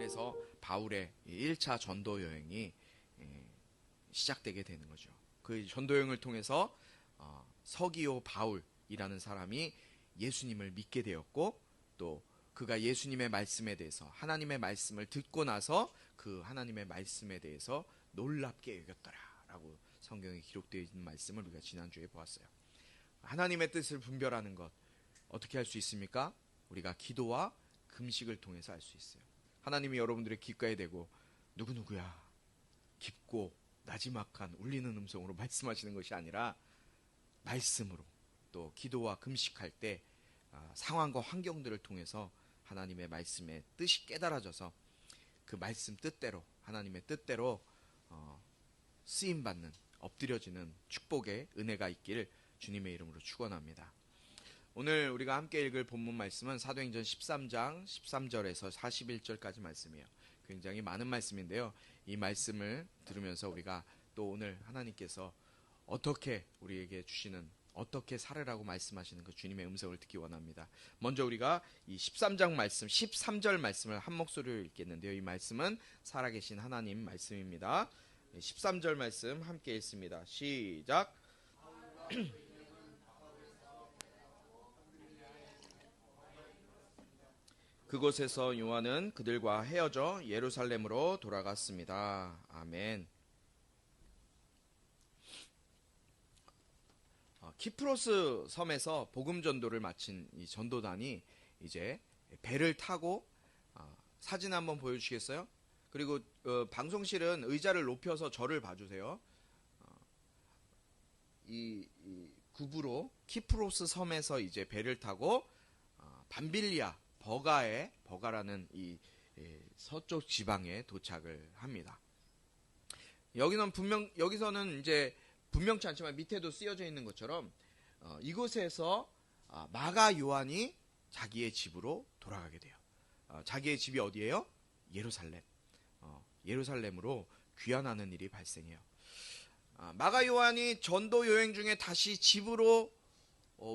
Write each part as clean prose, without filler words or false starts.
그래서 바울의 1차 전도 여행이 시작되게 되는 거죠. 그 전도 여행을 통해서 서기오 바울이라는 사람이 예수님을 믿게 되었고, 또 그가 예수님의 말씀에 대해서, 하나님의 말씀을 듣고 나서 그 하나님의 말씀에 대해서 놀랍게 여겼더라라고 성경에 기록되어 있는 말씀을 우리가 지난주에 보았어요. 하나님의 뜻을 분별하는 것 어떻게 할 수 있습니까? 우리가 기도와 금식을 통해서 할 수 있어요. 하나님이 여러분들의 귓가에 대고 누구누구야 깊고 나지막한 울리는 음성으로 말씀하시는 것이 아니라 말씀으로, 또 기도와 금식할 때 상황과 환경들을 통해서 하나님의 말씀의 뜻이 깨달아져서 그 말씀 뜻대로, 하나님의 뜻대로 쓰임받는, 엎드려지는 축복의 은혜가 있기를 주님의 이름으로 축원합니다. 오늘 우리가 함께 읽을 본문 말씀은 사도행전 13장 13절에서 41절까지 말씀이에요. 굉장히 많은 말씀인데요. 이 말씀을 들으면서 우리가 또 오늘 하나님께서 어떻게 우리에게 주시는, 어떻게 살으라고 말씀하시는 그 주님의 음성을 듣기 원합니다. 먼저 우리가 이 13장 말씀, 13절 말씀을 한 목소리로 읽겠는데요. 이 말씀은 살아계신 하나님 말씀입니다. 13절 말씀 함께 읽습니다. 시작. 그곳에서 요한은 그들과 헤어져 예루살렘으로 돌아갔습니다. 아멘. 키프로스 섬에서 복음 전도를 마친 이 전도단이 이제 배를 타고, 사진 한번 보여주시겠어요? 그리고 방송실은 의자를 높여서 저를 봐주세요. 이 구부로 키프로스 섬에서 이제 배를 타고 밤빌리아 버가라는 이 서쪽 지방에 도착을 합니다. 여기서는 이제 분명치 않지만 밑에도 쓰여져 있는 것처럼 이곳에서 마가 요한이 자기의 집으로 돌아가게 돼요. 자기의 집이 어디예요? 예루살렘. 예루살렘으로 귀환하는 일이 발생해요. 마가 요한이 전도 여행 중에 다시 집으로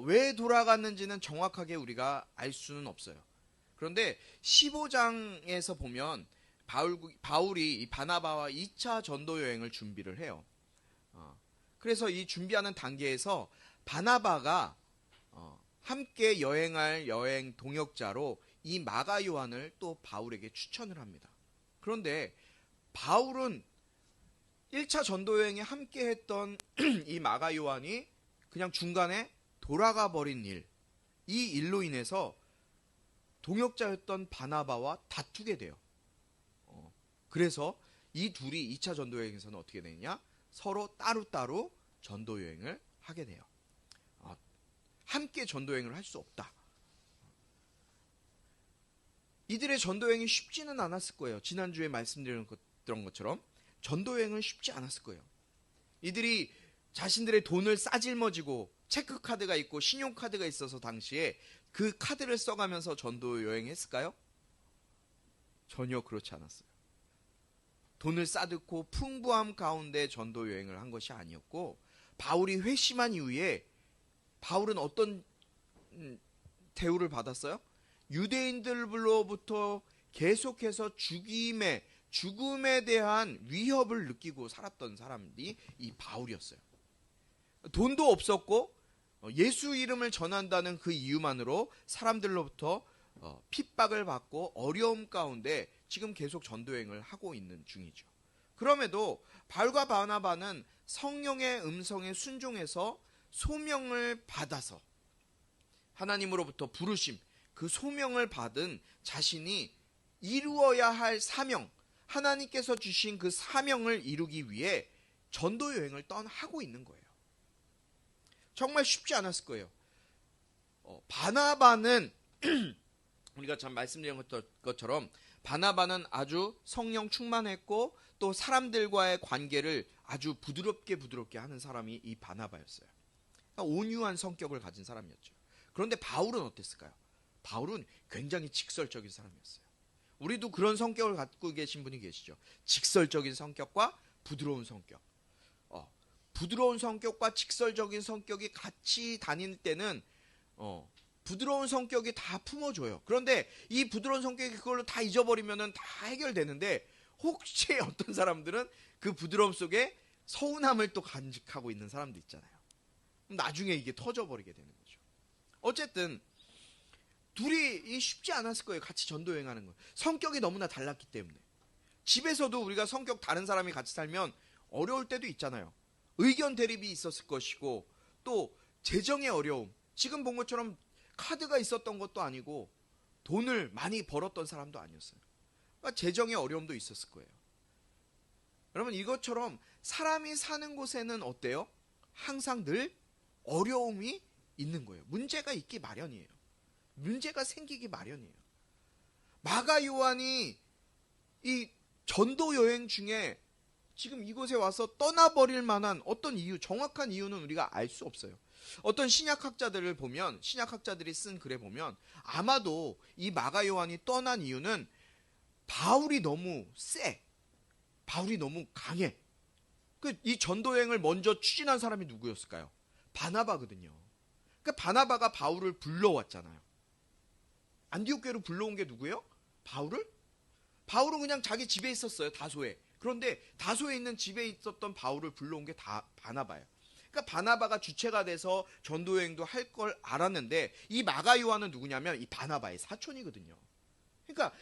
왜 돌아갔는지는 정확하게 우리가 알 수는 없어요. 그런데 15장에서 보면 바울이 이 바나바와 2차 전도 여행을 준비를 해요. 그래서 이 준비하는 단계에서 바나바가 함께 여행할 여행 동역자로 이 마가 요한을 또 바울에게 추천을 합니다. 그런데 바울은 1차 전도 여행에 함께 했던 이 마가 요한이 그냥 중간에 돌아가 버린 일, 이 일로 인해서 동역자였던 바나바와 다투게 돼요. 그래서 이 둘이 2차 전도 여행에서는 어떻게 되느냐? 서로 따로따로 전도 여행을 하게 돼요. 함께 전도 여행을 할 수 없다. 이들의 전도 여행이 쉽지는 않았을 거예요. 지난주에 말씀드렸던 것처럼 전도 여행은 쉽지 않았을 거예요. 이들이 자신들의 돈을 싸질머지고 체크카드가 있고 신용카드가 있어서 당시에 그 카드를 써가면서 전도 여행했을까요? 전혀 그렇지 않았어요. 돈을 싸듣고 풍부함 가운데 전도 여행을 한 것이 아니었고, 바울이 회심한 이후에 바울은 어떤 대우를 받았어요? 유대인들로부터 계속해서 죽음에 대한 위협을 느끼고 살았던 사람이 이 바울이었어요. 돈도 없었고 예수 이름을 전한다는 그 이유만으로 사람들로부터 핍박을 받고 어려움 가운데 지금 계속 전도여행을 하고 있는 중이죠. 그럼에도 바울과 바나바는 성령의 음성에 순종해서 소명을 받아서 하나님으로부터 부르심, 그 소명을 받은 자신이 이루어야 할 사명, 하나님께서 주신 그 사명을 이루기 위해 전도여행을 하고 있는 거예요. 정말 쉽지 않았을 거예요. 바나바는 우리가 참 말씀드린 것처럼 바나바는 아주 성령 충만했고 또 사람들과의 관계를 아주 부드럽게 하는 사람이 이 바나바였어요. 그러니까 온유한 성격을 가진 사람이었죠. 그런데 바울은 어땠을까요? 바울은 굉장히 직설적인 사람이었어요. 우리도 그런 성격을 갖고 계신 분이 계시죠. 직설적인 성격과 부드러운 성격. 부드러운 성격과 직설적인 성격이 같이 다닐 때는 부드러운 성격이 다 품어줘요. 그런데 이 부드러운 성격이 그걸로 다 잊어버리면은 다 해결되는데, 혹시 어떤 사람들은 그 부드러움 속에 서운함을 또 간직하고 있는 사람도 있잖아요. 나중에 이게 터져버리게 되는 거죠. 어쨌든 둘이 쉽지 않았을 거예요. 같이 전도 여행하는 거. 성격이 너무나 달랐기 때문에. 집에서도 우리가 성격 다른 사람이 같이 살면 어려울 때도 있잖아요. 의견 대립이 있었을 것이고, 또 재정의 어려움. 지금 본 것처럼 카드가 있었던 것도 아니고 돈을 많이 벌었던 사람도 아니었어요. 그러니까 재정의 어려움도 있었을 거예요. 여러분, 이것처럼 사람이 사는 곳에는 어때요? 항상 늘 어려움이 있는 거예요. 문제가 있기 마련이에요. 문제가 생기기 마련이에요. 마가 요한이 이 전도 여행 중에 지금 이곳에 와서 떠나버릴 만한 어떤 이유, 정확한 이유는 우리가 알 수 없어요. 어떤 신약학자들을 보면, 신약학자들이 쓴 글에 보면 아마도 이 마가 요한이 떠난 이유는 바울이 너무 세, 바울이 너무 강해. 이 전도여행을 먼저 추진한 사람이 누구였을까요? 바나바거든요. 그러니까 바나바가 바울을 불러왔잖아요. 안디옥 교회로 불러온 게 누구예요? 바울을? 바울은 그냥 자기 집에 있었어요, 다소에. 그런데 다소에 있는 집에 있었던 바울을 불러온 게 다 바나바예요. 그러니까 바나바가 주체가 돼서 전도여행도 할 걸 알았는데, 이 마가 요한은 누구냐면 이 바나바의 사촌이거든요. 그러니까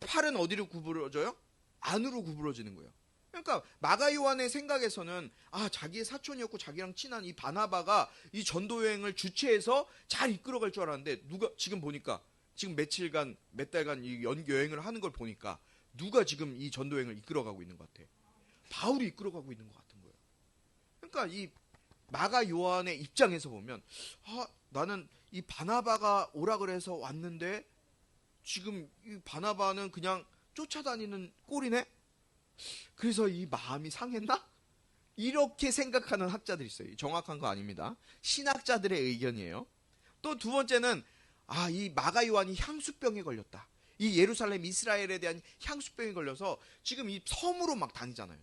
팔은 어디로 구부러져요? 안으로 구부러지는 거예요. 그러니까 마가 요한의 생각에서는 자기의 사촌이었고 자기랑 친한 이 바나바가 이 전도여행을 주최해서 잘 이끌어갈 줄 알았는데, 누가 지금 보니까 지금 며칠간 몇 달간 이 여행을 하는 걸 보니까 누가 지금 이 전도여행을 이끌어가고 있는 것 같아? 바울이 이끌어가고 있는 것 같은 거예요. 그러니까 이 마가 요한의 입장에서 보면 나는 이 바나바가 오라 그래서 왔는데 지금 이 바나바는 그냥 쫓아다니는 꼴이네? 그래서 이 마음이 상했나? 이렇게 생각하는 학자들이 있어요. 정확한 거 아닙니다. 신학자들의 의견이에요. 또 두 번째는 이 마가 요한이 향수병에 걸렸다. 이 예루살렘 이스라엘에 대한 향수병에 걸려서 지금 이 섬으로 막 다니잖아요.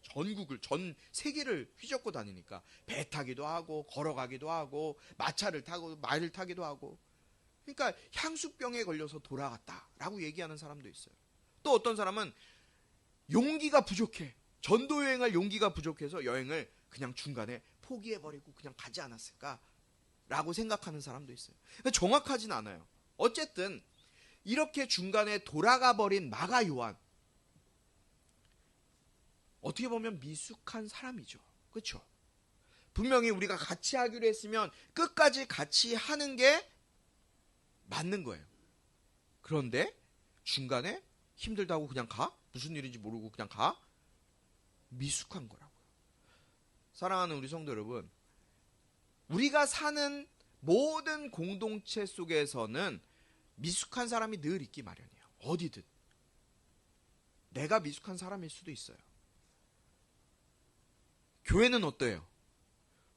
전 세계를 휘젓고 다니니까 배 타기도 하고 걸어가기도 하고 마차를 타고 말을 타기도 하고, 그러니까 향수병에 걸려서 돌아갔다라고 얘기하는 사람도 있어요. 또 어떤 사람은 용기가 부족해. 전도 여행할 용기가 부족해서 여행을 그냥 중간에 포기해버리고 그냥 가지 않았을까라고 생각하는 사람도 있어요. 정확하진 않아요. 어쨌든 이렇게 중간에 돌아가 버린 마가 요한, 어떻게 보면 미숙한 사람이죠. 그렇죠? 분명히 우리가 같이 하기로 했으면 끝까지 같이 하는 게 맞는 거예요. 그런데 중간에 힘들다고 그냥 가? 무슨 일인지 모르고 그냥 가? 미숙한 거라고요. 사랑하는 우리 성도 여러분, 우리가 사는 모든 공동체 속에서는 미숙한 사람이 늘 있기 마련이에요. 어디든. 내가 미숙한 사람일 수도 있어요. 교회는 어때요?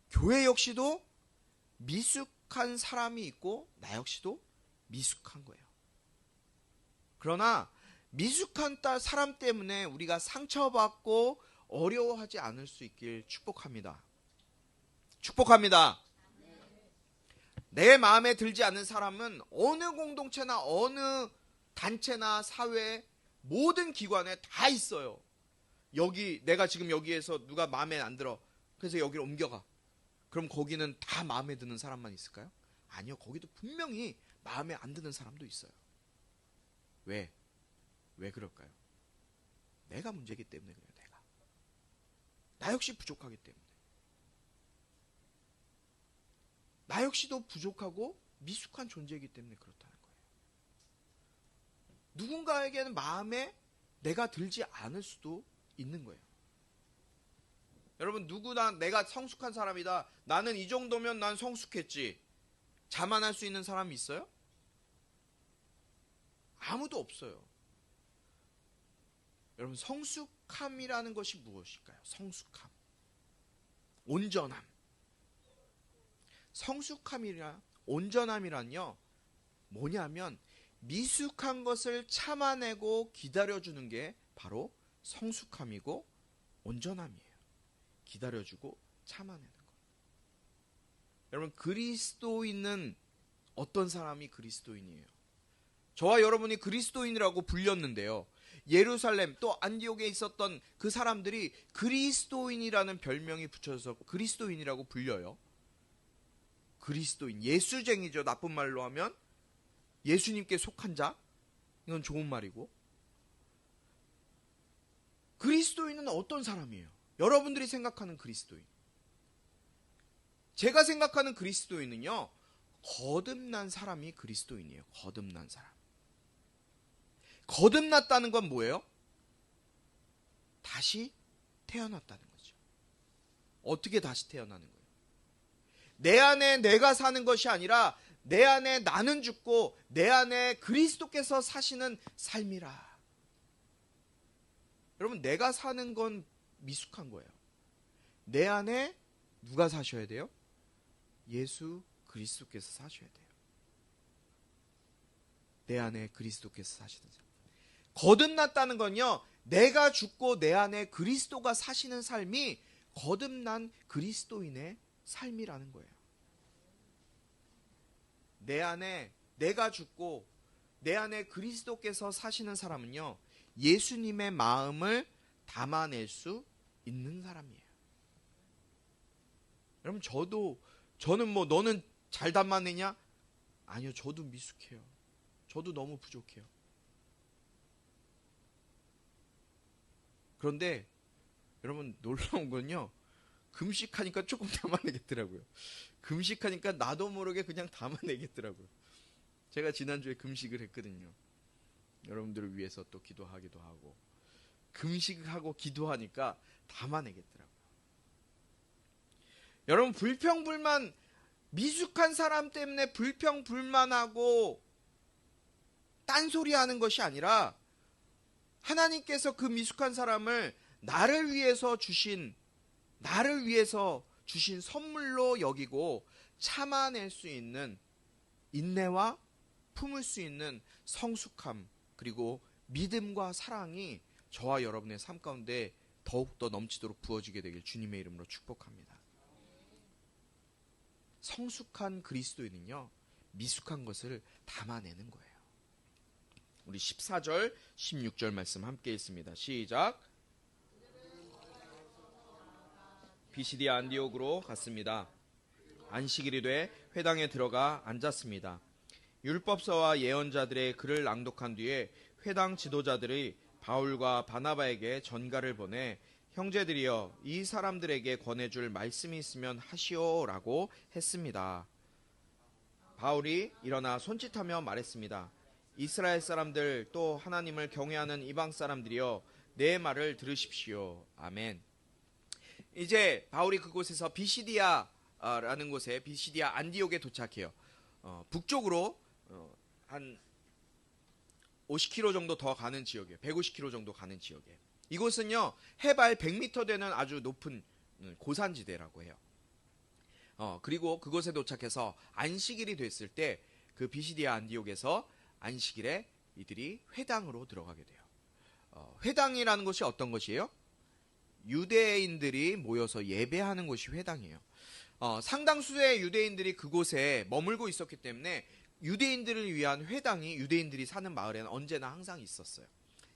교회 역시도 미숙한 사람이 있고 나 역시도 미숙한 거예요. 그러나 미숙한 사람 때문에 우리가 상처받고 어려워하지 않을 수 있길 축복합니다. 축복합니다. 내 마음에 들지 않는 사람은 어느 공동체나 어느 단체나 사회 모든 기관에 다 있어요. 내가 지금 여기에서 누가 마음에 안 들어. 그래서 여기로 옮겨가. 그럼 거기는 다 마음에 드는 사람만 있을까요? 아니요. 거기도 분명히 마음에 안 드는 사람도 있어요. 왜 그럴까요? 내가 문제이기 때문에 그래요. 나 역시 부족하기 때문에. 나 역시도 부족하고 미숙한 존재이기 때문에 그렇다는 거예요. 누군가에게는 마음에 내가 들지 않을 수도 있는 거예요. 여러분, 누구나 내가 성숙한 사람이다. 나는 이 정도면 난 성숙했지. 자만할 수 있는 사람이 있어요? 아무도 없어요. 여러분, 성숙함이라는 것이 무엇일까요? 성숙함. 온전함. 성숙함이나 온전함이란요, 뭐냐면 미숙한 것을 참아내고 기다려주는 게 바로 성숙함이고 온전함이에요. 기다려주고 참아내는 것. 여러분, 그리스도 있는 어떤 사람이 그리스도인이에요? 저와 여러분이 그리스도인이라고 불렸는데요. 예루살렘 또 안디옥에 있었던 그 사람들이 그리스도인이라는 별명이 붙여서 그리스도인이라고 불려요. 그리스도인, 예수쟁이죠. 나쁜 말로 하면 예수님께 속한 자, 이건 좋은 말이고. 그리스도인은 어떤 사람이에요? 여러분들이 생각하는 그리스도인. 제가 생각하는 그리스도인은요, 거듭난 사람이 그리스도인이에요. 거듭난 사람. 거듭났다는 건 뭐예요? 다시 태어났다는 거죠. 어떻게 다시 태어나는 거예요? 내 안에 내가 사는 것이 아니라 내 안에 나는 죽고 내 안에 그리스도께서 사시는 삶이라. 여러분, 내가 사는 건 미숙한 거예요. 내 안에 누가 사셔야 돼요? 예수 그리스도께서 사셔야 돼요. 내 안에 그리스도께서 사시는 삶. 거듭났다는 건요, 내가 죽고 내 안에 그리스도가 사시는 삶이 거듭난 그리스도인의 삶이라는 거예요. 내 안에 내가 죽고 내 안에 그리스도께서 사시는 사람은요, 예수님의 마음을 담아낼 수 있는 사람이에요. 여러분, 저는 뭐 너는 잘 담아내냐? 아니요, 저도 미숙해요. 저도 너무 부족해요. 그런데 여러분, 놀라운 건요, 금식하니까 조금 담아내겠더라고요. 금식하니까 나도 모르게 그냥 담아내겠더라고요. 제가 지난주에 금식을 했거든요. 여러분들을 위해서 또 기도하기도 하고, 금식하고 기도하니까 담아내겠더라고요. 여러분, 불평불만, 미숙한 사람 때문에 불평불만하고 딴소리하는 것이 아니라 하나님께서 그 미숙한 사람을 나를 위해서 주신 선물로 여기고 참아낼 수 있는 인내와 품을 수 있는 성숙함, 그리고 믿음과 사랑이 저와 여러분의 삶 가운데 더욱더 넘치도록 부어지게 되길 주님의 이름으로 축복합니다. 성숙한 그리스도인은요, 미숙한 것을 담아내는 거예요. 우리 14절, 16절 말씀 함께 읽습니다. 시작. 비시디아 안디옥으로 갔습니다. 안식일이 돼 회당에 들어가 앉았습니다. 율법서와 예언자들의 글을 낭독한 뒤에 회당 지도자들이 바울과 바나바에게 전가를 보내 형제들이여, 이 사람들에게 권해줄 말씀이 있으면 하시오라고 했습니다. 바울이 일어나 손짓하며 말했습니다. 이스라엘 사람들, 또 하나님을 경외하는 이방 사람들이여, 내 말을 들으십시오. 아멘. 이제 바울이 그곳에서 비시디아라는 곳에, 비시디아 안디옥에 도착해요. 북쪽으로 한 50km 정도 더 가는 지역이에요. 150km 정도 가는 지역이에요. 이곳은요, 해발 100m 되는 아주 높은 고산지대라고 해요. 그리고 그곳에 도착해서 안식일이 됐을 때 그 비시디아 안디옥에서 안식일에 이들이 회당으로 들어가게 돼요. 회당이라는 것이 어떤 것이에요? 유대인들이 모여서 예배하는 곳이 회당이에요. 상당수의 유대인들이 그곳에 머물고 있었기 때문에 유대인들을 위한 회당이 유대인들이 사는 마을에는 언제나 항상 있었어요.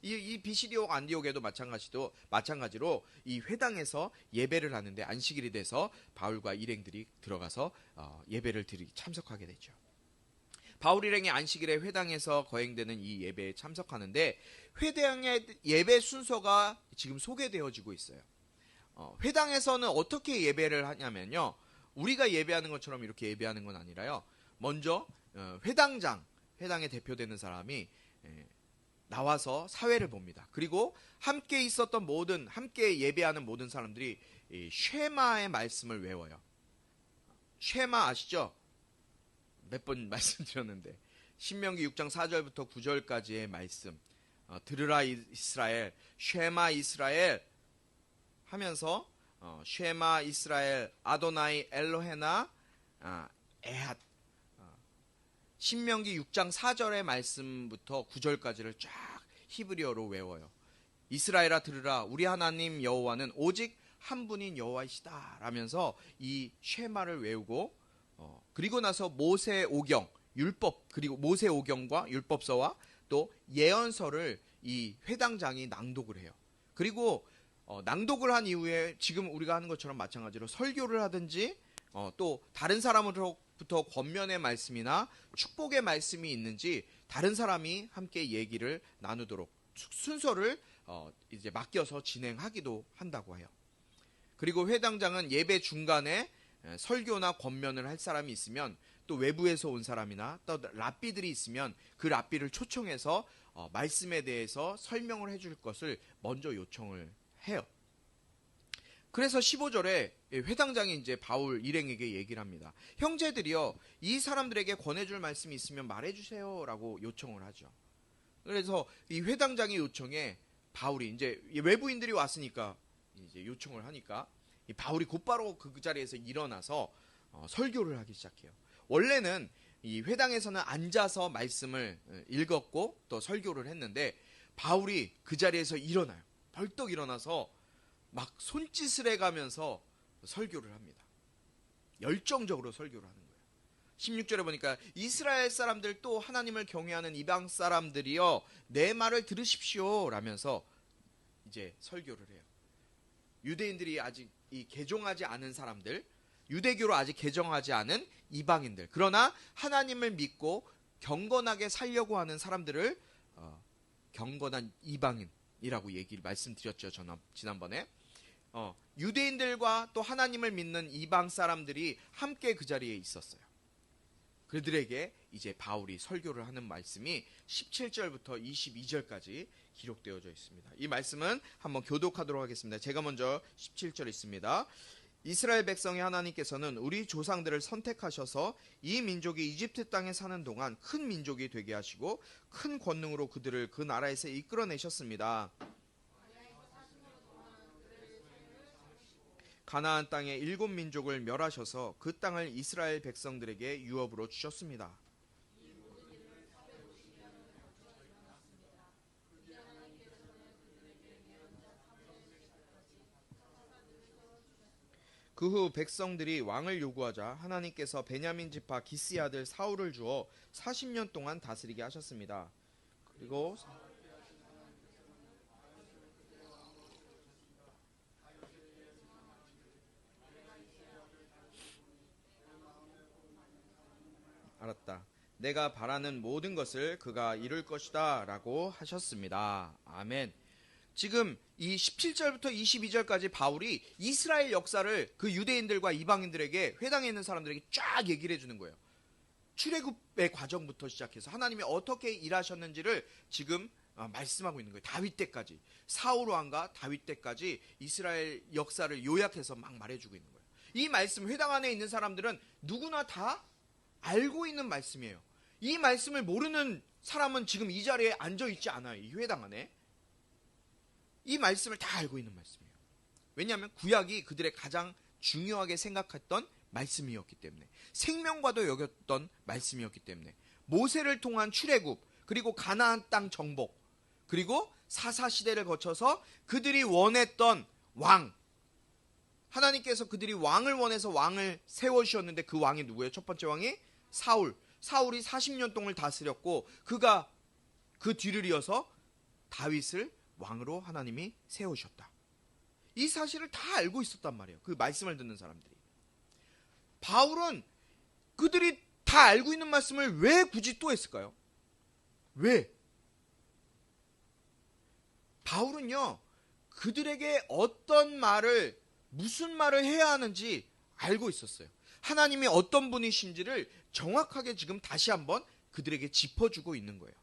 이 비시디옥 안디옥에도 마찬가지로 이 회당에서 예배를 하는데, 안식일이 돼서 바울과 일행들이 들어가서 예배를 참석하게 되죠. 바울 일행이 안식일에 회당에서 거행되는 이 예배에 참석하는데, 회당의 예배 순서가 지금 소개되어지고 있어요. 회당에서는 어떻게 예배를 하냐면요, 우리가 예배하는 것처럼 이렇게 예배하는 건 아니라요, 먼저 회당에 대표되는 사람이 나와서 사회를 봅니다. 그리고 함께 예배하는 모든 사람들이 쉐마의 말씀을 외워요. 쉐마 아시죠? 몇 번 말씀드렸는데, 신명기 6장 4절부터 9절까지의 말씀, 들으라 이스라엘, 쉐마 이스라엘 하면서 쉐마 이스라엘 아도나이 엘로헤나 에핫, 신명기 6장 4절의 말씀부터 9절까지를 쫙 히브리어로 외워요. 이스라엘아 들으라, 우리 하나님 여호와는 오직 한 분인 여호와이시다 라면서 이 쉐마를 외우고, 그리고 나서 모세 오경, 율법 그리고 모세오경과 율법서와 또 예언서를 이 회당장이 낭독을 해요. 그리고 낭독을 한 이후에 지금 우리가 하는 것처럼 마찬가지로 설교를 하든지 또 다른 사람으로부터 권면의 말씀이나 축복의 말씀이 있는지 다른 사람이 함께 얘기를 나누도록 순서를 이제 맡겨서 진행하기도 한다고 해요. 그리고 회당장은 예배 중간에 설교나 권면을 할 사람이 있으면 또 외부에서 온 사람이나 또 랍비들이 있으면 그 랍비를 초청해서 말씀에 대해서 설명을 해줄 것을 먼저 요청을 해요. 그래서 15절에 회당장이 이제 바울 일행에게 얘기를 합니다. 형제들이여, 이 사람들에게 권해줄 말씀이 있으면 말해주세요 라고 요청을 하죠. 그래서 이 회당장의 요청에 바울이 이제 외부인들이 왔으니까 이제 요청을 하니까 이 바울이 곧바로 그 자리에서 일어나서 설교를 하기 시작해요. 원래는 이 회당에서는 앉아서 말씀을 읽었고 또 설교를 했는데 바울이 그 자리에서 일어나요. 벌떡 일어나서 막 손짓을 해가면서 설교를 합니다. 열정적으로 설교를 하는 거예요. 16절에 보니까 이스라엘 사람들 또 하나님을 경외하는 이방 사람들이여 내 말을 들으십시오 라면서 이제 설교를 해요. 유대인들이 아직 이 개종하지 않은 사람들, 유대교로 아직 개종하지 않은 이방인들, 그러나 하나님을 믿고 경건하게 살려고 하는 사람들을 경건한 이방인이라고 말씀드렸죠. 지난번에 유대인들과 또 하나님을 믿는 이방 사람들이 함께 그 자리에 있었어요. 그들에게 이제 바울이 설교를 하는 말씀이 17절부터 22절까지 기록되어져 있습니다. 이 말씀은 한번 교독하도록 하겠습니다. 제가 먼저 17절 있습니다. 이스라엘 백성의 하나님께서는 우리 조상들을 선택하셔서 이 민족이 이집트 땅에 사는 동안 큰 민족이 되게 하시고 큰 권능으로 그들을 그 나라에서 이끌어내셨습니다. 가나안 땅의 7민족을 멸하셔서 그 땅을 이스라엘 백성들에게 유업으로 주셨습니다. 그 후 백성들이 왕을 요구하자 하나님께서 베냐민 지파 기스의 아들 사울을 주어 40년 동안 다스리게 하셨습니다. 그리고 알았다. 내가 바라는 모든 것을 그가 이룰 것이다 라고 하셨습니다. 아멘. 지금 이 17절부터 22절까지 바울이 이스라엘 역사를 그 유대인들과 이방인들에게, 회당에 있는 사람들에게 쫙 얘기를 해주는 거예요. 출애굽의 과정부터 시작해서 하나님이 어떻게 일하셨는지를 지금 말씀하고 있는 거예요. 다윗 때까지, 사울 왕과 다윗 때까지 이스라엘 역사를 요약해서 막 말해주고 있는 거예요. 이 말씀, 회당 안에 있는 사람들은 누구나 다 알고 있는 말씀이에요. 이 말씀을 모르는 사람은 지금 이 자리에 앉아있지 않아요. 이 회당 안에. 이 말씀을 다 알고 있는 말씀이에요. 왜냐하면 구약이 그들의 가장 중요하게 생각했던 말씀이었기 때문에, 생명과도 여겼던 말씀이었기 때문에, 모세를 통한 출애굽, 그리고 가나안 땅 정복, 그리고 사사시대를 거쳐서 그들이 원했던 왕, 하나님께서 그들이 왕을 원해서 왕을 세워주셨는데 그 왕이 누구예요? 첫 번째 왕이 사울이 40년 동안 다스렸고 그가 그 뒤를 이어서 다윗을 왕으로 하나님이 세우셨다. 이 사실을 다 알고 있었단 말이에요. 그 말씀을 듣는 사람들이. 바울은 그들이 다 알고 있는 말씀을 왜 굳이 또 했을까요? 왜? 바울은요, 그들에게 어떤 말을, 무슨 말을 해야 하는지 알고 있었어요. 하나님이 어떤 분이신지를 정확하게 지금 다시 한번 그들에게 짚어주고 있는 거예요.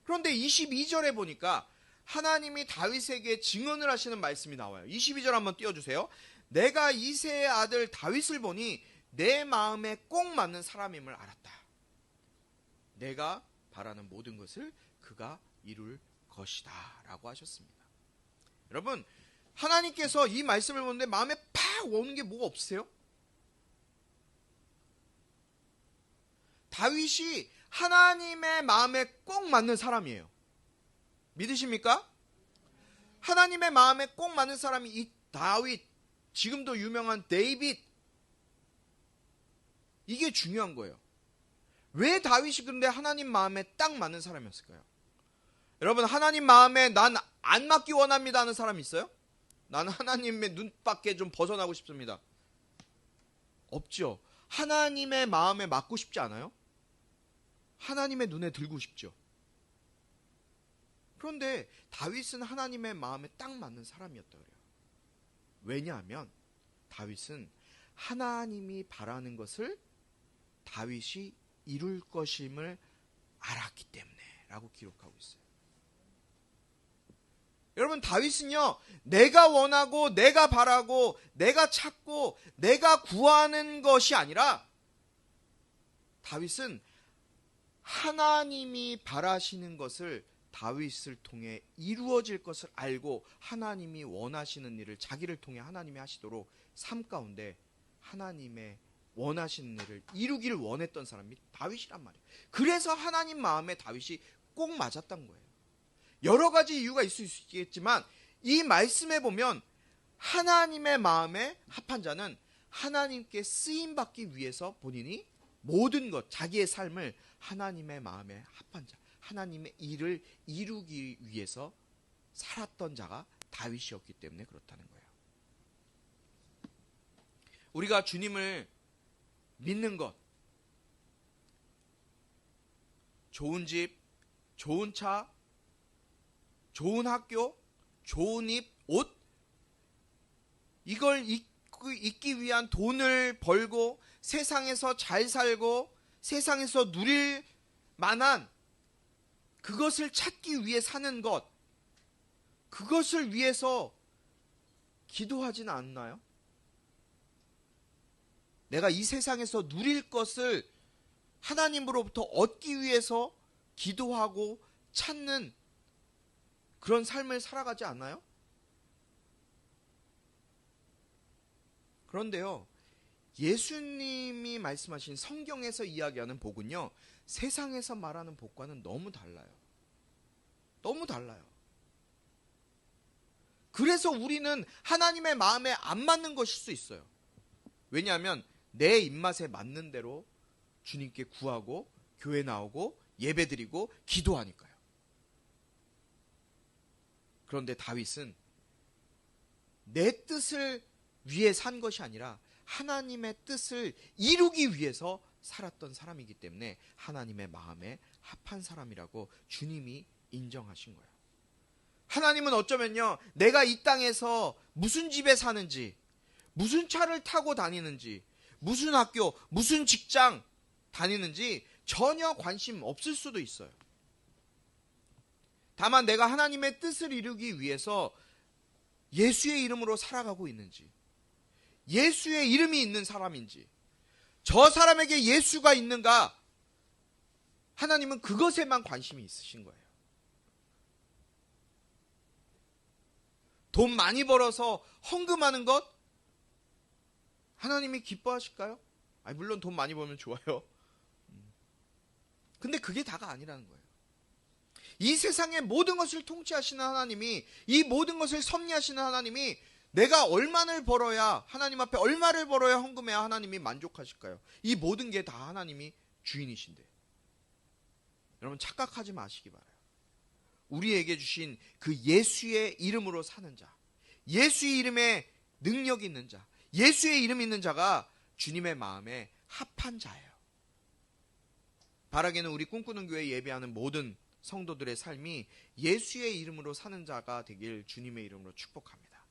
그런데 22절에 보니까 하나님이 다윗에게 증언을 하시는 말씀이 나와요. 22절 한번 띄워주세요. 내가 이새의 아들 다윗을 보니 내 마음에 꼭 맞는 사람임을 알았다. 내가 바라는 모든 것을 그가 이룰 것이다 라고 하셨습니다. 여러분, 하나님께서 이 말씀을 보는데 마음에 팍 오는 게 뭐가 없으세요? 다윗이 하나님의 마음에 꼭 맞는 사람이에요. 믿으십니까? 하나님의 마음에 꼭 맞는 사람이 이 다윗, 지금도 유명한 데이빗, 이게 중요한 거예요. 왜 다윗이 근데 하나님 마음에 딱 맞는 사람이었을까요? 여러분, 하나님 마음에 난 안 맞기 원합니다 하는 사람 있어요? 나는 하나님의 눈밖에 좀 벗어나고 싶습니다. 없죠. 하나님의 마음에 맞고 싶지 않아요? 하나님의 눈에 들고 싶죠. 그런데 다윗은 하나님의 마음에 딱 맞는 사람이었다 그래요. 왜냐하면 다윗은 하나님이 바라는 것을 다윗이 이룰 것임을 알았기 때문에 라고 기록하고 있어요. 여러분, 다윗은요, 내가 원하고 내가 바라고 내가 찾고 내가 구하는 것이 아니라 다윗은 하나님이 바라시는 것을 다윗을 통해 이루어질 것을 알고 하나님이 원하시는 일을 자기를 통해 하나님이 하시도록 삶 가운데 하나님의 원하시는 일을 이루기를 원했던 사람이 다윗이란 말이에요. 그래서 하나님 마음에 다윗이 꼭 맞았던 거예요. 여러 가지 이유가 있을 수 있겠지만 이 말씀에 보면 하나님의 마음에 합한 자는 하나님께 쓰임받기 위해서 본인이 모든 것, 자기의 삶을 하나님의 마음에 합한 자, 하나님의 일을 이루기 위해서 살았던 자가 다윗이었기 때문에 그렇다는 거예요. 우리가 주님을 믿는 것, 좋은 집, 좋은 차, 좋은 학교, 좋은 옷, 이걸 잊기 위한 돈을 벌고 세상에서 잘 살고 세상에서 누릴 만한 그것을 찾기 위해 사는 것, 그것을 위해서 기도하지는 않나요? 내가 이 세상에서 누릴 것을 하나님으로부터 얻기 위해서 기도하고 찾는 그런 삶을 살아가지 않나요? 그런데요, 예수님이 말씀하신 성경에서 이야기하는 복은요, 세상에서 말하는 복과는 너무 달라요. 너무 달라요. 그래서 우리는 하나님의 마음에 안 맞는 것일 수 있어요. 왜냐하면 내 입맛에 맞는 대로 주님께 구하고 교회 나오고 예배드리고 기도하니까요. 그런데 다윗은 내 뜻을 위해 산 것이 아니라 하나님의 뜻을 이루기 위해서 살았던 사람이기 때문에 하나님의 마음에 합한 사람이라고 주님이 인정하신 거예요. 하나님은 어쩌면요, 내가 이 땅에서 무슨 집에 사는지, 무슨 차를 타고 다니는지, 무슨 학교, 무슨 직장 다니는지 전혀 관심 없을 수도 있어요. 다만 내가 하나님의 뜻을 이루기 위해서 예수의 이름으로 살아가고 있는지, 예수의 이름이 있는 사람인지, 저 사람에게 예수가 있는가, 하나님은 그것에만 관심이 있으신 거예요. 돈 많이 벌어서 헌금하는 것, 하나님이 기뻐하실까요? 물론 돈 많이 벌면 좋아요. 근데 그게 다가 아니라는 거예요. 이 세상의 모든 것을 통치하시는 하나님이, 이 모든 것을 섭리하시는 하나님이 내가 얼마를 벌어야, 하나님 앞에 얼마를 벌어야 헌금해야 하나님이 만족하실까요? 이 모든 게 다 하나님이 주인이신데. 여러분, 착각하지 마시기 바라요. 우리에게 주신 그 예수의 이름으로 사는 자, 예수의 이름에 능력이 있는 자, 예수의 이름 있는 자가 주님의 마음에 합한 자예요. 바라기는 우리 꿈꾸는 교회 예배하는 모든 성도들의 삶이 예수의 이름으로 사는 자가 되길 주님의 이름으로 축복합니다.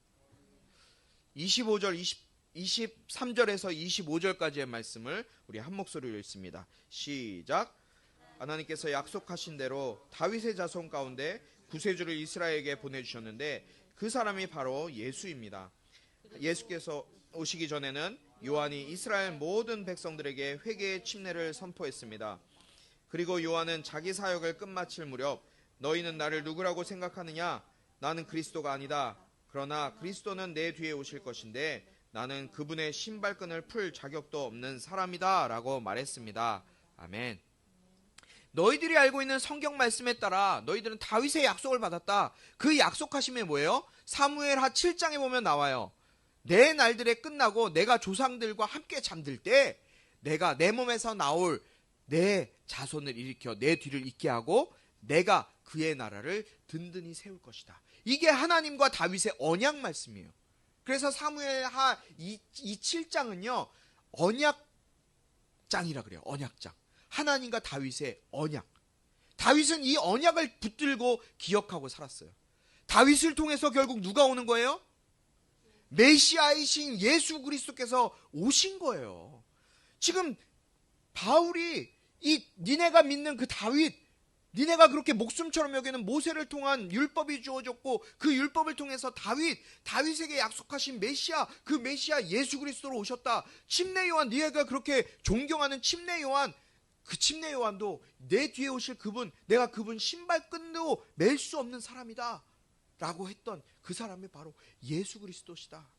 23절에서 25절까지의 말씀을 우리 한 목소리로 읽습니다. 시작. 하나님께서 약속하신 대로 다윗의 자손 가운데 구세주를 이스라엘에게 보내주셨는데 그 사람이 바로 예수입니다. 예수께서 오시기 전에는 요한이 이스라엘 모든 백성들에게 회개의 침례를 선포했습니다. 그리고 요한은 자기 사역을 끝마칠 무렵 너희는 나를 누구라고 생각하느냐? 나는 그리스도가 아니다. 그러나 그리스도는 내 뒤에 오실 것인데 나는 그분의 신발끈을 풀 자격도 없는 사람이다 라고 말했습니다. 아멘. 너희들이 알고 있는 성경 말씀에 따라 너희들은 다윗의 약속을 받았다. 그 약속하심이 뭐예요? 사무엘하 7장에 보면 나와요. 내 날들에 끝나고 내가 조상들과 함께 잠들 때 내가 내 몸에서 나올 내 자손을 일으켜 내 뒤를 잇게 하고 내가 그의 나라를 든든히 세울 것이다. 이게 하나님과 다윗의 언약 말씀이에요. 그래서 사무엘하 7장은요 언약장이라 그래요. 언약장. 하나님과 다윗의 언약. 다윗은 이 언약을 붙들고 기억하고 살았어요. 다윗을 통해서 결국 누가 오는 거예요? 메시아이신 예수 그리스도께서 오신 거예요. 지금 바울이 이 니네가 믿는 그 다윗, 니네가 그렇게 목숨처럼 여기는 모세를 통한 율법이 주어졌고 그 율법을 통해서 다윗에게 약속하신 메시아, 그 메시아 예수 그리스도로 오셨다. 침례 요한, 니네가 그렇게 존경하는 침례 요한, 그 침례 요한도 내 뒤에 오실 그분, 내가 그분 신발끈도 맬 수 없는 사람이다 라고 했던 그 사람이 바로 예수 그리스도시다.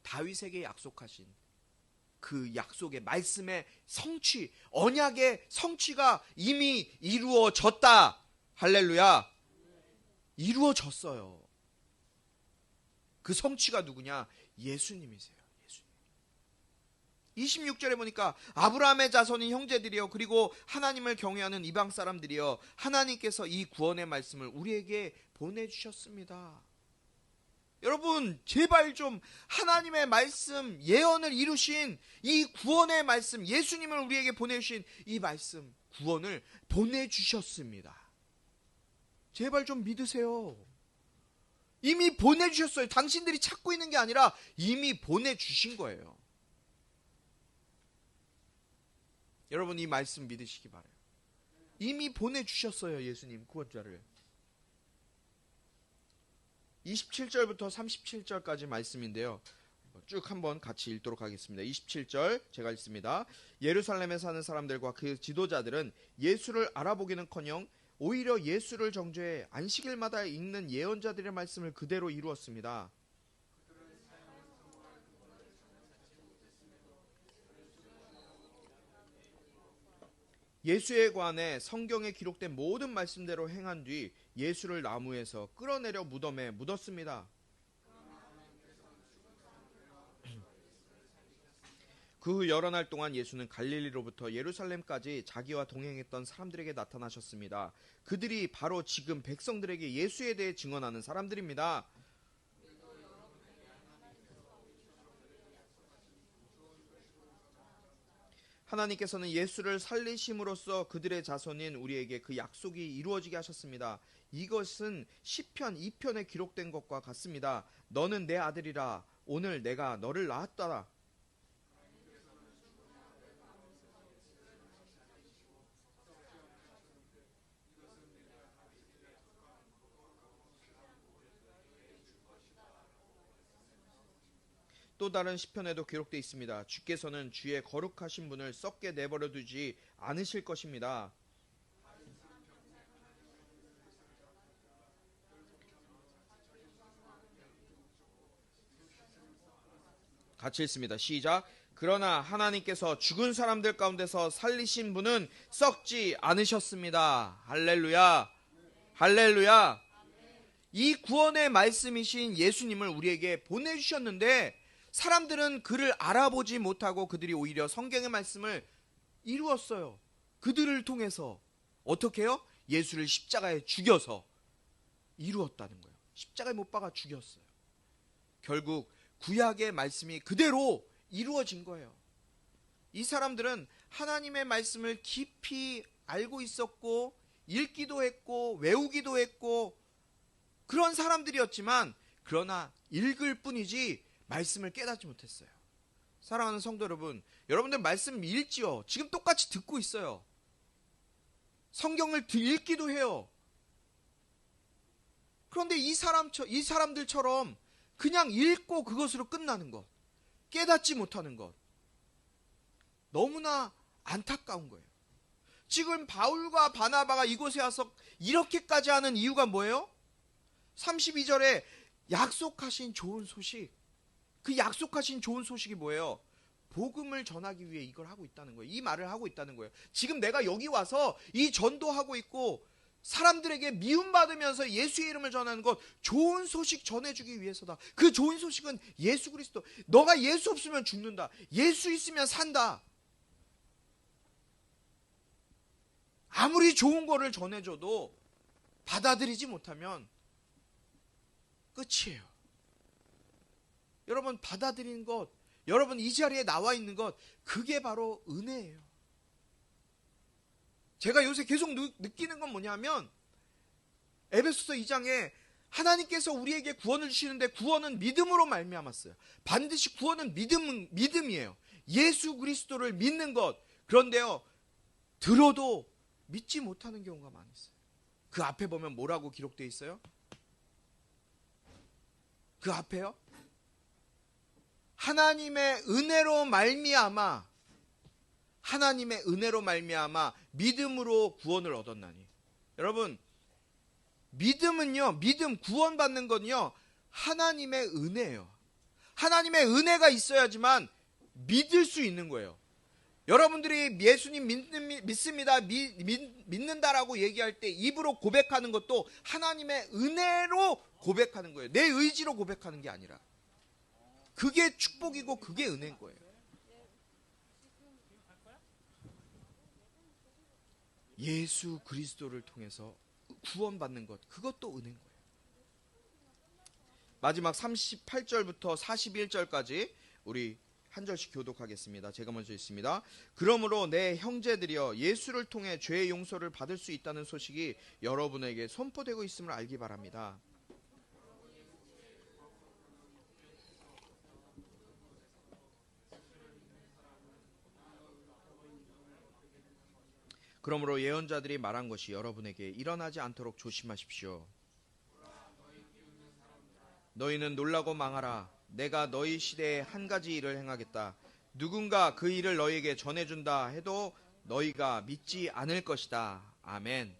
다윗에게 약속하신 그 약속의 말씀의 성취, 언약의 성취가 이미 이루어졌다. 할렐루야. 이루어졌어요. 그 성취가 누구냐? 예수님이세요. 예수님. 26절에 보니까 아브라함의 자손인 형제들이여 그리고 하나님을 경외하는 이방 사람들이여 하나님께서 이 구원의 말씀을 우리에게 보내주셨습니다. 여러분 제발 좀 하나님의 말씀, 예언을 이루신 이 구원의 말씀, 예수님을 우리에게 보내주신 이 말씀, 구원을 보내주셨습니다. 제발 좀 믿으세요. 이미 보내주셨어요. 당신들이 찾고 있는 게 아니라 이미 보내주신 거예요. 여러분 이 말씀 믿으시기 바라요. 이미 보내주셨어요. 예수님 구원자를. 27절부터 37절까지 말씀인데요. 쭉 한번 같이 읽도록 하겠습니다. 27절 제가 읽습니다. 예루살렘에 사는 사람들과 그 지도자들은 예수를 알아보기는커녕 오히려 예수를 정죄해 안식일마다 읽는 예언자들의 말씀을 그대로 이루었습니다. 예수에 관해 성경에 기록된 모든 말씀대로 행한 뒤 예수를 나무에서 끌어내려 무덤에 묻었습니다. 그 후 여러 날 동안 예수는 갈릴리로부터 예루살렘까지 자기와 동행했던 사람들에게 나타나셨습니다. 그들이 바로 지금 백성들에게 예수에 대해 증언하는 사람들입니다. 하나님께서는 예수를 살리심으로써 그들의 자손인 우리에게 그 약속이 이루어지게 하셨습니다. 이것은 시편 2편에 기록된 것과 같습니다. 너는 내 아들이라 오늘 내가 너를 낳았다. 또 다른 시편에도 기록되어 있습니다. 주께서는 주의 거룩하신 분을 썩게 내버려 두지 않으실 것입니다. 같이 읽습니다. 시작. 그러나 하나님께서 죽은 사람들 가운데서 살리신 분은 썩지 않으셨습니다. 할렐루야. 할렐루야. 이 구원의 말씀이신 예수님을 우리에게 보내주셨는데 사람들은 그를 알아보지 못하고 그들이 오히려 성경의 말씀을 이루었어요. 그들을 통해서 어떻게 해요? 예수를 십자가에 죽여서 이루었다는 거예요. 십자가에 못 박아 죽였어요. 결국 구약의 말씀이 그대로 이루어진 거예요. 이 사람들은 하나님의 말씀을 깊이 알고 있었고 읽기도 했고 외우기도 했고 그런 사람들이었지만 그러나 읽을 뿐이지 말씀을 깨닫지 못했어요. 사랑하는 성도 여러분, 여러분들 말씀 읽지요. 지금 똑같이 듣고 있어요. 성경을 읽기도 해요. 그런데 이 사람들처럼 그냥 읽고 그것으로 끝나는 것, 깨닫지 못하는 것, 너무나 안타까운 거예요. 지금 바울과 바나바가 이곳에 와서 이렇게까지 하는 이유가 뭐예요? 32절에 약속하신 좋은 소식, 그 약속하신 좋은 소식이 뭐예요? 복음을 전하기 위해 이걸 하고 있다는 거예요. 이 말을 하고 있다는 거예요. 지금 내가 여기 와서 이 전도하고 있고 사람들에게 미움받으면서 예수의 이름을 전하는 것, 좋은 소식 전해주기 위해서다. 그 좋은 소식은 예수 그리스도. 너가 예수 없으면 죽는다. 예수 있으면 산다. 아무리 좋은 거를 전해줘도 받아들이지 못하면 끝이에요. 여러분, 받아들이는 것, 여러분 이 자리에 나와 있는 것, 그게 바로 은혜예요. 제가 요새 계속 느끼는 건 뭐냐면, 에베소서 2장에 하나님께서 우리에게 구원을 주시는데 구원은 믿음으로 말미암았어요. 반드시 구원은 믿음이에요. 예수 그리스도를 믿는 것. 그런데요, 들어도 믿지 못하는 경우가 많이 있어요. 그 앞에 보면 뭐라고 기록되어 있어요? 그 앞에요? 하나님의 은혜로 말미암아 믿음으로 구원을 얻었나니. 여러분, 믿음은요, 구원받는 건요, 하나님의 은혜예요. 하나님의 은혜가 있어야지만 믿을 수 있는 거예요. 여러분들이 예수님 믿습니다, 믿는다라고 얘기할 때 입으로 고백하는 것도 하나님의 은혜로 고백하는 거예요. 내 의지로 고백하는 게 아니라. 그게 축복이고 그게 은혜인 거예요. 예수 그리스도를 통해서 구원받는 것, 그것도 은혜인 거예요. 마지막 38절부터 41절까지 우리 한 절씩 교독하겠습니다. 제가 먼저 읽습니다. 그러므로 내 형제들이여, 예수를 통해 죄의 용서를 받을 수 있다는 소식이 여러분에게 선포되고 있음을 알기 바랍니다. 그러므로 예언자들이 말한 것이 여러분에게 일어나지 않도록 조심하십시오. 너희는 놀라고 망하라. 내가 너희 시대에 한 가지 일을 행하겠다. 누군가 그 일을 너희에게 전해준다 해도 너희가 믿지 않을 것이다. 아멘.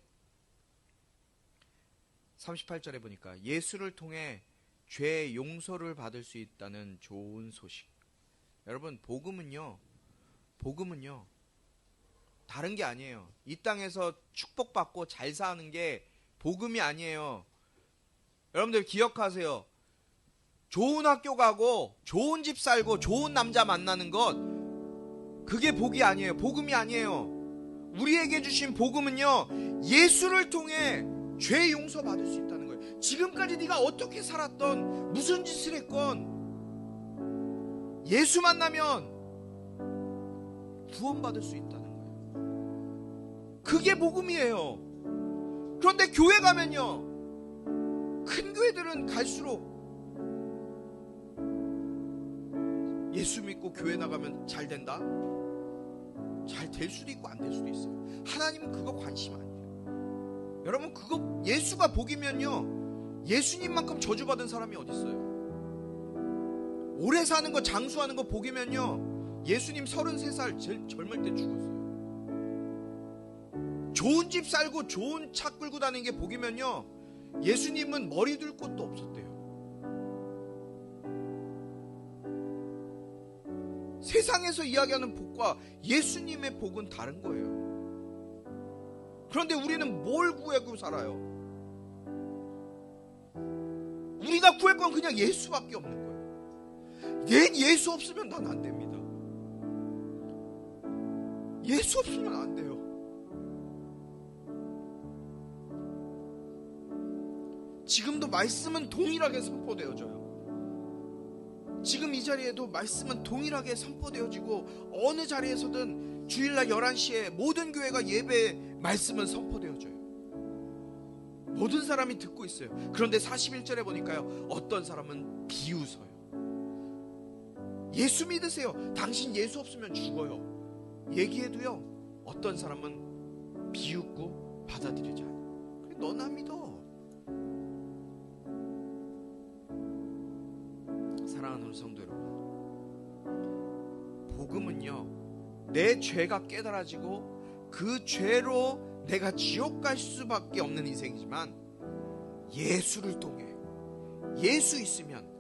38절에 보니까 예수를 통해 죄 용서를 받을 수 있다는 좋은 소식. 여러분, 복음은요 다른 게 아니에요. 이 땅에서 축복받고 잘 사는 게 복음이 아니에요. 여러분들 기억하세요. 좋은 학교 가고 좋은 집 살고 좋은 남자 만나는 것, 그게 복이 아니에요. 복음이 아니에요. 우리에게 주신 복음은요, 예수를 통해 죄 용서받을 수 있다는 거예요. 지금까지 네가 어떻게 살았던, 무슨 짓을 했건 예수 만나면 구원받을 수 있다는 거예요. 그게 복음이에요. 그런데 교회 가면요, 큰 교회들은 갈수록 예수 믿고 교회 나가면 잘 된다? 잘 될 수도 있고 안 될 수도 있어요. 하나님은 그거 관심 아니에요. 여러분, 그거 예수가 복이면요, 예수님만큼 저주받은 사람이 어디 있어요? 오래 사는 거, 장수하는 거 복이면요, 예수님 33살 제일 젊을 때 죽었어요. 좋은 집 살고 좋은 차 끌고 다니는 게 복이면요, 예수님은 머리 둘 곳도 없었대요. 세상에서 이야기하는 복과 예수님의 복은 다른 거예요. 그런데 우리는 뭘 구하고 살아요? 우리가 구할 건 그냥 예수밖에 없는 거예요. 내 예수 없으면 난 안 됩니다. 예수 없으면 안 돼요. 지금도 말씀은 동일하게 선포되어져요. 지금 이 자리에도 말씀은 동일하게 선포되어지고, 어느 자리에서든 주일날 11시에 모든 교회가 예배 말씀은 선포되어져요. 모든 사람이 듣고 있어요. 그런데 41절에 보니까요, 어떤 사람은 비웃어요. 예수 믿으세요. 당신 예수 없으면 죽어요. 얘기해도요, 어떤 사람은 비웃고 받아들이지 않아요. 그래, 너나 믿어. 사랑하는 우리 성도 여러분, 복음은요, 내 죄가 깨달아지고 그 죄로 내가 지옥 갈 수밖에 없는 인생이지만, 예수를 통해, 예수 있으면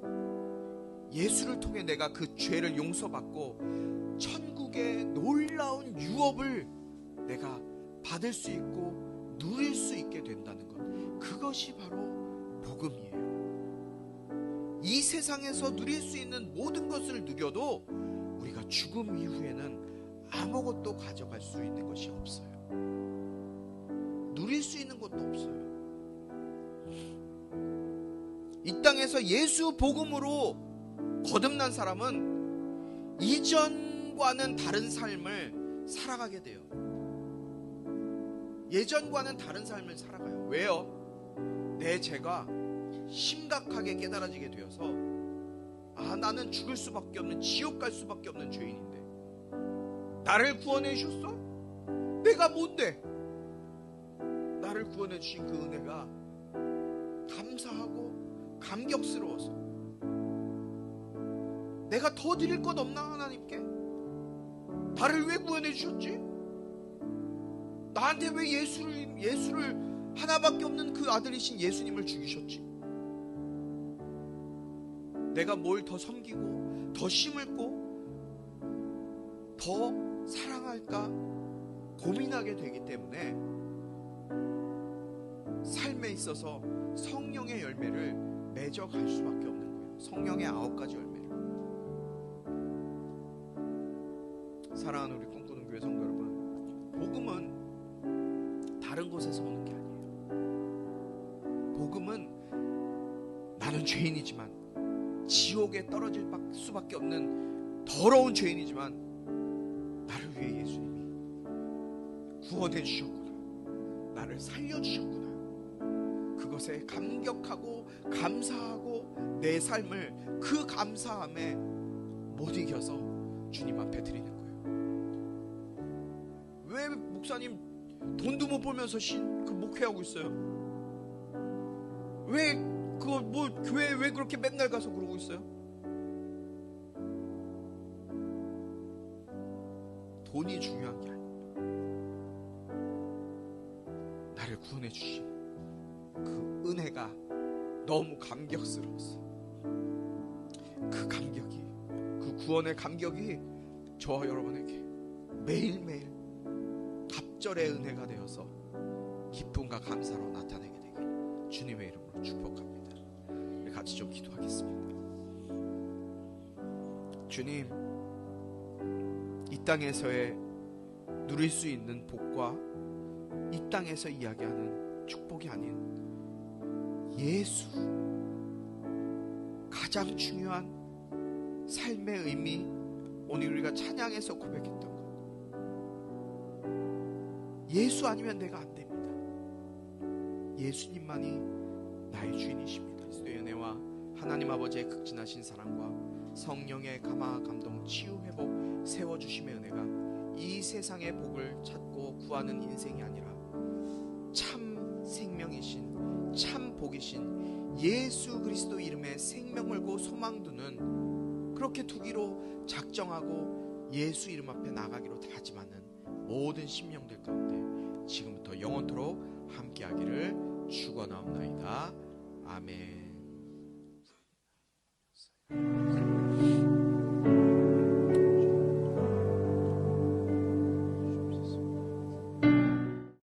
예수를 통해 내가 그 죄를 용서받고 천국의 놀라운 유업을 내가 받을 수 있고 누릴 수 있게 된다는 것, 그것이 바로 복음이에요. 이 세상에서 누릴 수 있는 모든 것을 누려도 우리가 죽음 이후에는 아무것도 가져갈 수 있는 것이 없어요. 누릴 수 있는 것도 없어요. 이 땅에서 예수 복음으로 거듭난 사람은 이전과는 다른 삶을 살아가게 돼요. 예전과는 다른 삶을 살아가요. 왜요? 내 죄가 심각하게 깨달아지게 되어서 나는 죽을 수밖에 없는, 지옥 갈 수밖에 없는 죄인인데 나를 구원해 주셨어? 내가 뭔데? 나를 구원해 주신 그 은혜가 감사하고 감격스러워서 내가 더 드릴 것 없나 하나님께? 나를 왜 구원해 주셨지? 나한테 왜 예수를 하나밖에 없는 그 아들이신 예수님을 죽이셨지? 내가 뭘 더 섬기고 더 심을고 더 사랑할까 고민하게 되기 때문에 삶에 있어서 성령의 열매를 맺어갈 수밖에 없는 거예요. 성령의 9가지 열매를. 사랑하는 우리 꿈꾸는 교회 성도 여러분, 복음은 다른 곳에서 오는 게 아니에요. 복음은 나는 죄인이지만 지옥에 떨어질 수밖에 없는 더러운 죄인이지만 나를 위해 예수님이 구원해 주셨구나, 나를 살려주셨구나, 그것에 감격하고 감사하고 내 삶을 그 감사함에 못 이겨서 주님 앞에 드리는 거예요. 왜 목사님 돈도 못 벌면서 그 목회하고 있어요? 왜 교회 왜 그렇게 맨날 가서 그러고 있어요? 돈이 중요한 게 아니에요. 나를 구원해 주신 그 은혜가 너무 감격스러웠어. 그 감격이, 그 구원의 감격이 저와 여러분에게 매일매일 갑절의 은혜가 되어서 기쁨과 감사로 나타내게 되길 주님의 이름으로 축복합니다. 우리 같이 좀 기도하겠습니다. 주님, 이 땅에서의 누릴 수 있는 복과 이 땅에서 이야기하는 축복이 아닌 예수, 가장 중요한 삶의 의미, 오늘 우리가 찬양에서 고백했던 것, 예수 아니면 내가 안 됩니다. 예수님만이 나의 주인이십니다. 그리스도의 은혜와 하나님 아버지의 극진하신 사랑과 성령의 감화, 감동, 치유, 회복, 세워주심의 은혜가 이 세상의 복을 찾고 구하는 인생이 아니라 참 생명이신, 참 복이신 예수 그리스도 이름에 생명 걸고 소망 두는, 그렇게 두기로 작정하고 예수 이름 앞에 나가기로 다짐하는 모든 심령들 가운데 지금부터 영원토록 함께하기를 축원하옵나이다. 아멘.